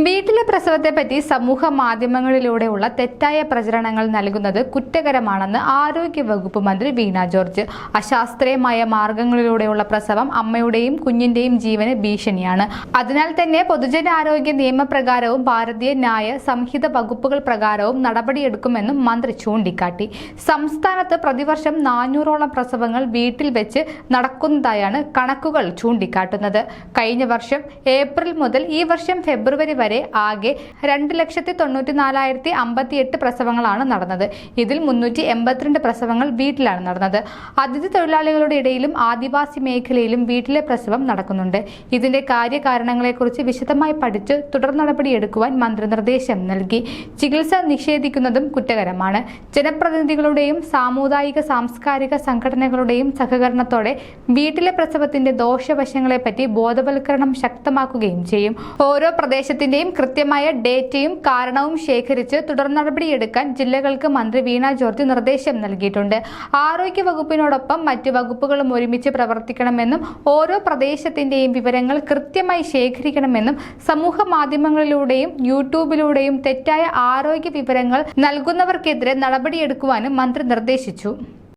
വീട്ടിലെ പ്രസവത്തെപ്പറ്റി സമൂഹ മാധ്യമങ്ങളിലൂടെയുള്ള തെറ്റായ പ്രചരണങ്ങൾ നൽകുന്നത് കുറ്റകരമാണെന്ന് ആരോഗ്യവകുപ്പ് മന്ത്രി വീണ ജോർജ്. അശാസ്ത്രീയമായ മാർഗങ്ങളിലൂടെയുള്ള പ്രസവം അമ്മയുടെയും കുഞ്ഞിന്റെയും ജീവന് ഭീഷണിയാണ്. അതിനാൽ തന്നെ പൊതുജനാരോഗ്യ നിയമപ്രകാരവും ഭാരതീയ ന്യായ സംഹിത വകുപ്പുകൾ പ്രകാരവും നടപടിയെടുക്കുമെന്നും മന്ത്രി ചൂണ്ടിക്കാട്ടി. സംസ്ഥാനത്ത് പ്രതിവർഷം 400ഓളം പ്രസവങ്ങൾ വീട്ടിൽ വെച്ച് നടക്കുന്നതായാണ് കണക്കുകൾ ചൂണ്ടിക്കാട്ടുന്നത്. കഴിഞ്ഞ വർഷം ഏപ്രിൽ മുതൽ ഈ വർഷം ഫെബ്രുവരി വരെ ആകെ 2,94,058 പ്രസവങ്ങളാണ് നടന്നത്. ഇതിൽ 382 പ്രസവങ്ങൾ വീട്ടിലാണ് നടന്നത്. അതിഥി തൊഴിലാളികളുടെ ഇടയിലും ആദിവാസി മേഖലയിലും വീട്ടിലെ പ്രസവം നടക്കുന്നുണ്ട്. ഇതിന്റെ കാര്യകാരണങ്ങളെക്കുറിച്ച് വിശദമായി പഠിച്ച് തുടർ നടപടിയെടുക്കുവാൻ മന്ത്രി നിർദ്ദേശം നൽകി. ചികിത്സ നിഷേധിക്കുന്നതും കുറ്റകരമാണ്. ജനപ്രതിനിധികളുടെയും സാമുദായിക സാംസ്കാരിക സംഘടനകളുടെയും സഹകരണത്തോടെ വീട്ടിലെ പ്രസവത്തിന്റെ ദോഷവശങ്ങളെപ്പറ്റി ബോധവൽക്കരണം ശക്തമാക്കുകയും ചെയ്യും. ഓരോ പ്രദേശത്തിന്റെയും കൃത്യമായ ഡേറ്റയും കാരണവും ശേഖരിച്ച് തുടർ നടപടിയെടുക്കാൻ ജില്ലകൾക്ക് മന്ത്രി വീണ ജോർജ് നിർദ്ദേശം നൽകിയിട്ടുണ്ട്. ആരോഗ്യ വകുപ്പിനോടൊപ്പം മറ്റ് വകുപ്പുകളും ഒരുമിച്ച് പ്രവർത്തിക്കണമെന്നും ഓരോ പ്രദേശത്തിന്റെയും വിവരങ്ങൾ കൃത്യമായി ശേഖരിക്കണമെന്നും സമൂഹ മാധ്യമങ്ങളിലൂടെയും യൂട്യൂബിലൂടെയും തെറ്റായ ആരോഗ്യ വിവരങ്ങൾ നൽകുന്നവർക്കെതിരെ നടപടിയെടുക്കുവാനും മന്ത്രി നിർദ്ദേശിച്ചു.